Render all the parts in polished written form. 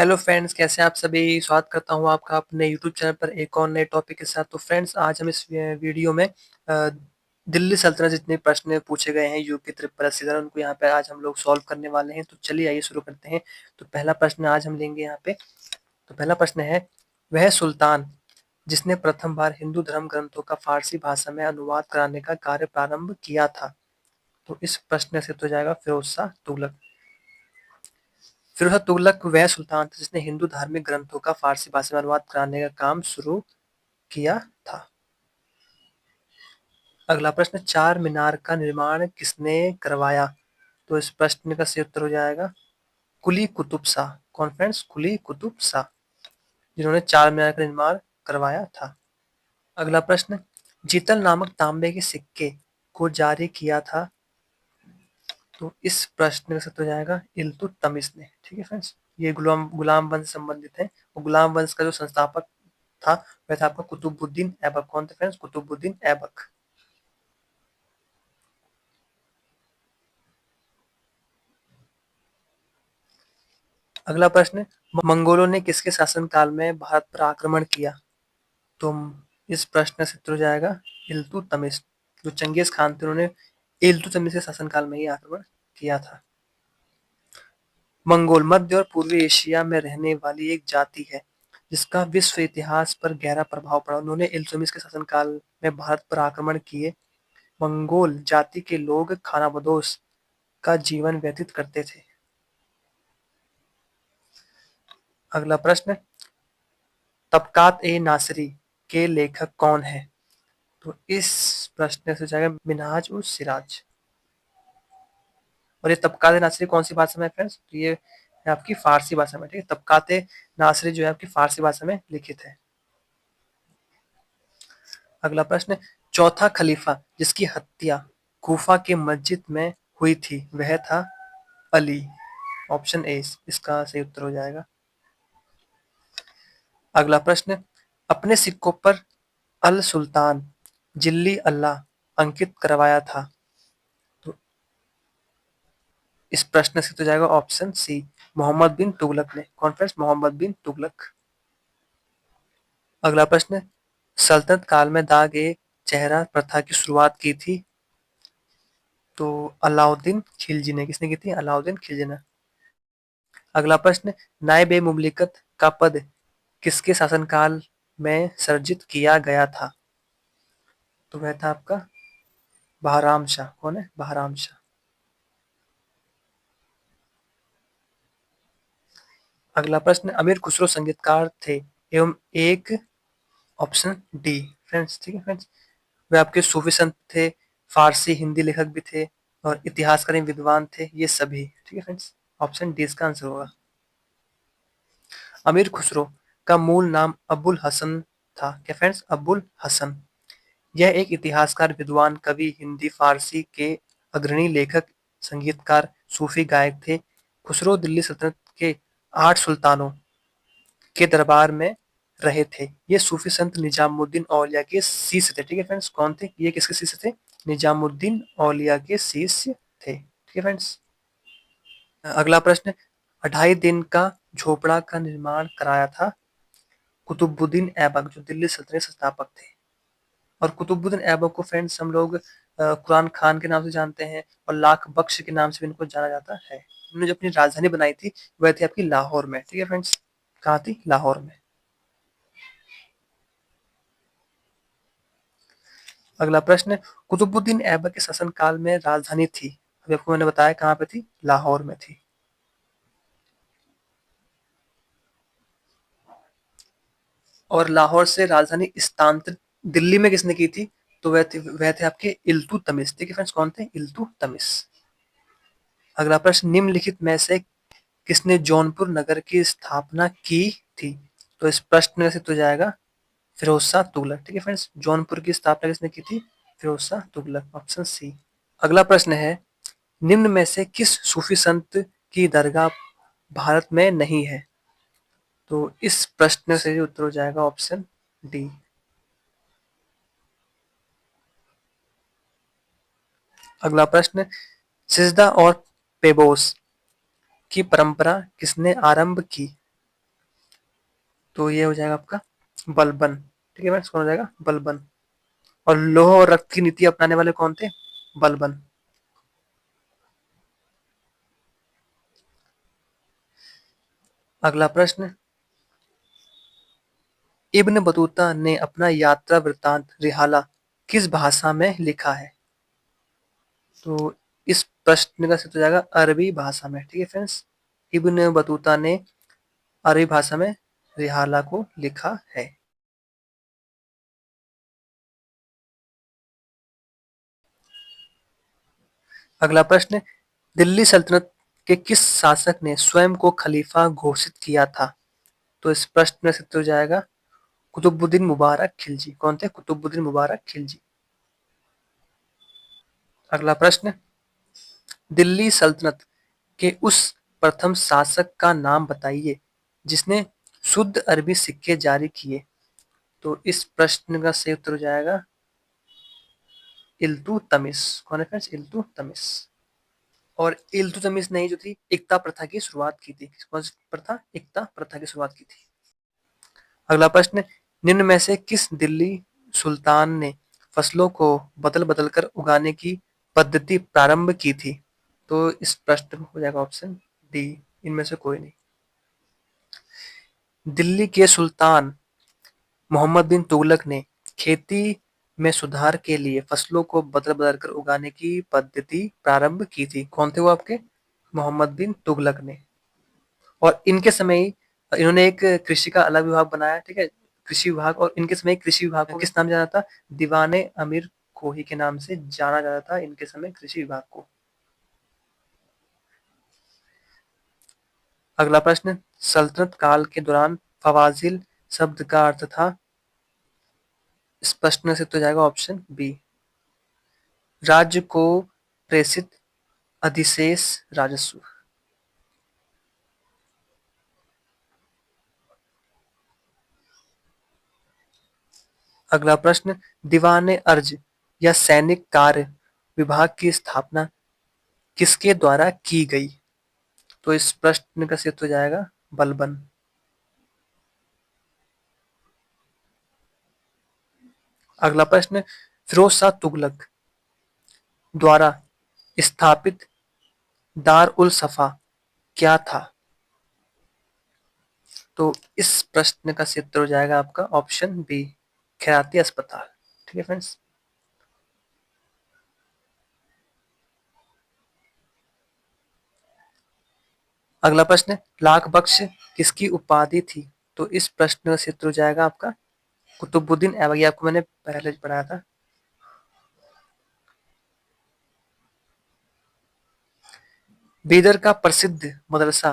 Hello friends, कैसे हैं आप सभी। स्वागत करता हूं आपका अपने यूट्यूब चैनल पर एक और नए टॉपिक के साथ। तो फ्रेंड्स, आज हम इस वीडियो में दिल्ली सल्तनत जितने प्रश्न पूछे गए हैं यूपी त्रिपुरा सीजर, उनको यहाँ पे आज हम लोग सॉल्व करने वाले हैं। तो चलिए आइए शुरू करते हैं। तो पहला प्रश्न आज हम लेंगे यहाँ पे। तो पहला प्रश्न है, वह सुल्तान जिसने प्रथम बार हिंदू धर्म ग्रंथों का फारसी भाषा में अनुवाद कराने का कार्य प्रारंभ किया था। तो इस प्रश्न से तो जाएगा फिरोज शाह तुगलक। फिरोज शाह तुगलक वह सुल्तान था जिसने हिंदू धार्मिक ग्रंथों का फारसी भाषा में अनुवाद कराने का काम शुरू किया था। अगला प्रश्न, चार मीनार का निर्माण किसने करवाया। तो इस प्रश्न का सही उत्तर हो जाएगा कुली कुतुब शाह। कौन फ्रेंड्स? कुली कुतुब शाह, जिन्होंने चार मीनार का निर्माण करवाया था। अगला प्रश्न, जीतल नामक तांबे के सिक्के को जारी किया था। तो इस प्रश्न का सही उत्तर हो जाएगा इल्तुतमिश ने। ठीक है फ्रेंड्स, ये गुलाम गुलाम वंश से संबंधित है। और गुलाम वंश का जो संस्थापक था वह था आपका कुतुबुद्दीन ऐबक। कौन थे फ्रेंड्स? कुतुबुद्दीन ऐबक। अगला प्रश्न, मंगोलों ने किसके शासनकाल में भारत पर आक्रमण किया। तो इस प्रश्न से उत्तर हो जाएगा इल्तुतमिश। जो चंगेज खान थे उन्होंने इल्तुतमिश के शासनकाल में ही आक्रमण किया था। मंगोल मध्य और पूर्वी एशिया में रहने वाली एक जाति है जिसका विश्व इतिहास पर गहरा प्रभाव पड़ा। उन्होंने इल्तुतमिश के शासनकाल में भारत पर आक्रमण किए। मंगोल जाति के लोग खानाबदोश का जीवन व्यतीत करते थे। अगला प्रश्न, तबकात ए नासरी के लेखक कौन है। तो इस प्रश्न से जाएगा मिनहाज उस सिराज। और ये तबकात ए नासरी कौन सी भाषा में है फ्रेंड्स? तो ये है आपकी फारसी भाषा में। ठीक है, तबकात ए नासरी जो है आपकी फारसी भाषा में लिखित है। अगला प्रश्न, चौथा खलीफा जिसकी हत्या कूफा के मस्जिद में हुई थी वह था अली। ऑप्शन ए इसका सही उत्तर हो जाएगा। अगला प्रश्न, अपने सिक्कों पर अल सुल्तान जिल्ली अल्लाह अंकित करवाया था। तो इस प्रश्न से तो जाएगा ऑप्शन सी, मोहम्मद बिन तुगलक ने। कॉन्फ्रेंस मोहम्मद बिन तुगलक। अगला प्रश्न, सल्तनत काल में दाग ए चेहरा प्रथा की शुरुआत की थी। तो अलाउद्दीन खिलजी ने। किसने की थी? अलाउद्दीन खिलजी ने। अगला प्रश्न, नायब ए मुमलिकत का पद किसके शासनकाल में सर्जित किया गया था। तो वह था आपका बहराम शाह। कौन है? बहराम शाह। अगला प्रश्न, अमीर खुसरो संगीतकार थे एवं एक। Option D friends. ठीक है फ्रेंड्स, वे आपके सूफी संत थे, फारसी हिंदी लेखक भी थे और इतिहासकार विद्वान थे, ये सभी। ठीक है फ्रेंड्स, ऑप्शन डी इसका आंसर होगा। अमीर खुसरो का मूल नाम अबुल हसन था। क्या फ्रेंड्स? अबुल हसन। यह एक इतिहासकार, विद्वान, कवि, हिंदी फारसी के अग्रणी लेखक, संगीतकार, सूफी गायक थे। खुसरो दिल्ली सल्तनत के 8 सुल्तानों के दरबार में रहे थे। ये सूफी संत निजामुद्दीन औलिया के शिष्य थे। ठीक है फ्रेंड्स, कौन थे ये? किसके शिष्य थे? निजामुद्दीन औलिया के शिष्य थे। ठीक है फ्रेंड्स। अगला प्रश्न, 2.5 दिन का झोपड़ा का निर्माण कराया था कुतुबुद्दीन ऐबक, जो दिल्ली सल्तनत के संस्थापक थे। और कुतुबुद्दीन ऐबक को फ्रेंड्स हम लोग कुरान खान के नाम से जानते हैं और लाख बख्श के नाम से भी इनको जाना जाता है। उन्होंने जो अपनी राजधानी बनाई थी वह थी आपकी लाहौर में। ठीक है फ्रेंड्स, कहाँ थी? लाहौर में। अगला प्रश्न, कुतुबुद्दीन ऐबक के शासनकाल में राजधानी थी, अभी आपको मैंने बताया कहाँ पे थी? लाहौर में थी। और लाहौर से राजधानी स्थानांतरित दिल्ली में किसने की थी? तो वह थे आपके इल्तुतमिश। ठीक है फ्रेंड्स, कौन थे? इल्तुतमिश। अगला प्रश्न, निम्नलिखित में से किसने जौनपुर नगर की स्थापना की थी। तो इस प्रश्न में से तो जाएगा फिरोज शाह तुगलक। ठीक है फ्रेंड्स, जौनपुर की स्थापना किसने की थी? फिरोज शाह तुगलक। Option C. अगला प्रश्न है, निम्न में से किस सूफी संत की दरगाह भारत में नहीं है। तो इस प्रश्न से उत्तर हो जाएगा ऑप्शन डी। अगला प्रश्न, सिजदा और पेबोस की परंपरा किसने आरंभ की। तो ये हो जाएगा आपका बलबन। ठीक है फ्रेंड्स, कौन हो जाएगा? बलबन। और लौह और रक्त की नीति अपनाने वाले कौन थे? बलबन। अगला प्रश्न, इब्न बतूता ने अपना यात्रा वृत्तांत रिहाला किस भाषा में लिखा है? तो इस प्रश्न का सही हो जाएगा अरबी भाषा में। ठीक है फ्रेंड्स, इब्न बतूता ने अरबी भाषा में रिहाला को लिखा है। अगला प्रश्न, दिल्ली सल्तनत के किस शासक ने स्वयं को खलीफा घोषित किया था? तो इस प्रश्न में सही हो जाएगा कुतुबुद्दीन मुबारक खिलजी। कौन थे? कुतुबुद्दीन मुबारक खिलजी। अगला प्रश्न, दिल्ली सल्तनत के उस प्रथम शासक का नाम बताइए जिसने शुद्ध अरबी सिक्के जारी किए। तो इस प्रश्न का सही उत्तर हो जाएगा इल्तुतमिश। कौन है फ्रेंड्स? इल्तुतमिश। और इल्तुतमिश ने ही जो थी इक्ता प्रथा की शुरुआत की थी। कौन सी प्रथा? इक्ता प्रथा की शुरुआत की थी। अगला प्रश्न, निम्न में से किस दिल्ली सुल्तान ने फसलों को बदल बदल कर उगाने की पद्धति प्रारंभ की थी? तो इस प्रश्न में हो जाएगा ऑप्शन डी, इनमें से कोई नहीं। दिल्ली के सुल्तान मोहम्मद बिन तुगलक ने खेती में सुधार के लिए फसलों को बदल बदल कर उगाने की पद्धति प्रारंभ की थी। कौन थे वो आपके? मोहम्मद बिन तुगलक ने। और इनके समय ही इन्होंने एक कृषि का अलग विभाग बनाया। ठीक है, कृषि विभाग। और इनके समय कृषि विभाग को किस नाम जाना था? दीवाने अमीर खोही के नाम से जाना जाता था इनके समय कृषि विभाग को। अगला प्रश्न, सल्तनत काल के दौरान फवाजिल शब्द का अर्थ था? इस प्रश्न से तो जाएगा ऑप्शन बी, राज्य को प्रेषित अधिशेष राजस्व। अगला प्रश्न, दीवाने अर्ज या सैनिक कार्य विभाग की स्थापना किसके द्वारा की गई? तो इस प्रश्न का सही हो जाएगा बलबन। अगला प्रश्न, फिरोज शाह तुगलक द्वारा स्थापित दार उल सफा क्या था? तो इस प्रश्न का सही उत्तर हो जाएगा आपका ऑप्शन बी, खैराती अस्पताल। ठीक है फ्रेंड्स। अगला प्रश्न, लाख बख्श किसकी उपाधि थी? तो इस प्रश्न का सही उत्तर हो जाएगा आपका कुतुबुद्दीन ऐबक। आपको मैंने पहले पढ़ाया था। बीदर का प्रसिद्ध मदरसा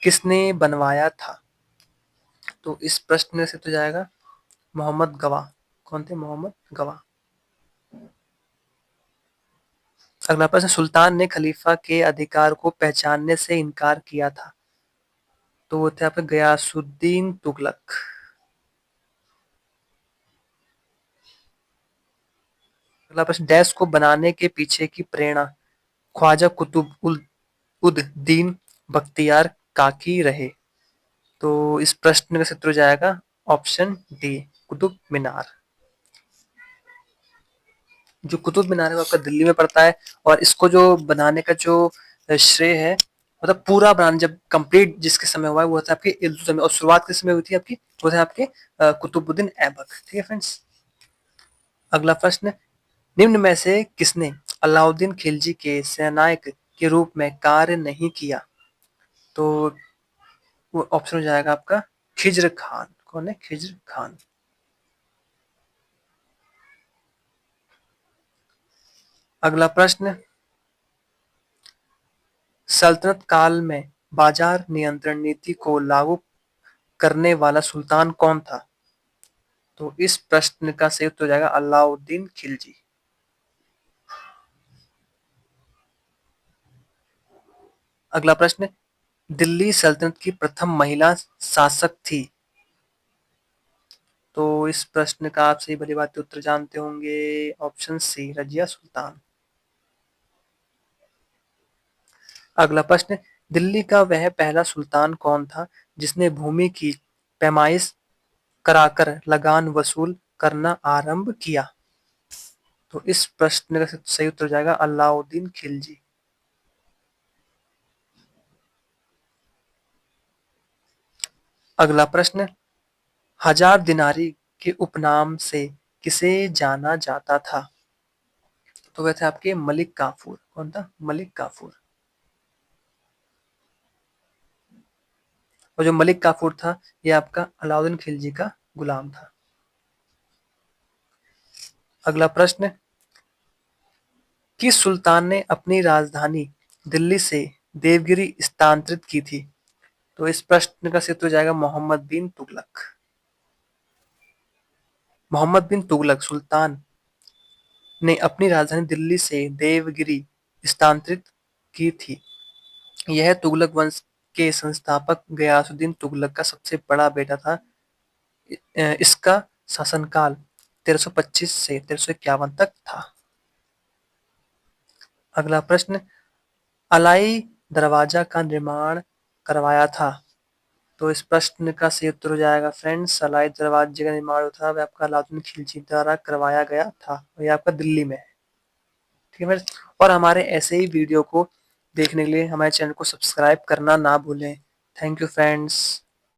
किसने बनवाया था? तो इस प्रश्न से तो जाएगा मोहम्मद गवाह। कौन थे? मोहम्मद गवाह। अगला प्रश्न, सुल्तान ने खलीफा के अधिकार को पहचानने से इनकार किया था? तो वो थे आपके गयासुद्दीन तुगलक। अगला प्रश्न, डैश को बनाने के पीछे की प्रेरणा ख्वाजा कुतुब उद दीन बख्तियार काकी रहे? तो इस प्रश्न का उत्तर हो जाएगा ऑप्शन डी, कुतुब मीनार। जो कुतुब मीनार है वो आपका दिल्ली में पड़ता है। और इसको जो बनाने का जो श्रेय है, मतलब पूरा बनाना जब कंप्लीट जिसके समय हुआ है वो था आपके इल्तुतमिश। और शुरुआत किस समय हुई थी आपकी? वो थे आपके कुतुबुद्दीन ऐबक। ठीक है फ्रेंड्स। अगला प्रश्न, निम्न में से किसने अलाउद्दीन खिलजी के सेनानायक के रूप में कार्य नहीं किया? तो वो ऑप्शन हो जाएगा आपका खिज्र खान। कौन है? खिज्र खान। अगला प्रश्न, सल्तनत काल में बाजार नियंत्रण नीति को लागू करने वाला सुल्तान कौन था? तो इस प्रश्न का सही उत्तर हो जाएगा अलाउद्दीन खिलजी। अगला प्रश्न, दिल्ली सल्तनत की प्रथम महिला शासक थी? तो इस प्रश्न का आप सही भली बात उत्तर जानते होंगे, ऑप्शन सी, रजिया सुल्तान। अगला प्रश्न, दिल्ली का वह पहला सुल्तान कौन था जिसने भूमि की पैमाइश कराकर लगान वसूल करना आरंभ किया? तो इस प्रश्न का सही उत्तर हो जाएगा अलाउद्दीन खिलजी। अगला प्रश्न, हजार दिनारी के उपनाम से किसे जाना जाता था? तो वह थे आपके मलिक काफूर। कौन था? मलिक काफूर। और जो मलिक काफूर था ये आपका अलाउद्दीन खिलजी का गुलाम था। अगला प्रश्न, किस सुल्तान ने अपनी राजधानी दिल्ली से देवगिरी स्थानांतरित की थी? तो इस प्रश्न का सही उत्तर हो जाएगा मोहम्मद बिन तुगलक। मोहम्मद बिन तुगलक सुल्तान ने अपनी राजधानी दिल्ली से देवगिरी स्थानांतरित की थी। यह तुगलक वंश के संस्थापक गयासुद्दीन तुगलक का सबसे बड़ा बेटा था। इसका शासनकाल 1325 से 1351 तक था। अगला प्रश्न, अलाई दरवाजा का निर्माण करवाया था? तो इस प्रश्न का सही उत्तर हो जाएगा फ्रेंड्स, अलाई दरवाजे का निर्माण जो था वह आपका अलाउद्दीन खिलजी द्वारा करवाया गया था और ये आपका दिल्ली में है। ठीक है फ्रेंड्स, और हमारे ऐसे ही वीडियो को देखने के लिए हमारे चैनल को सब्सक्राइब करना ना भूलें। Thank you friends.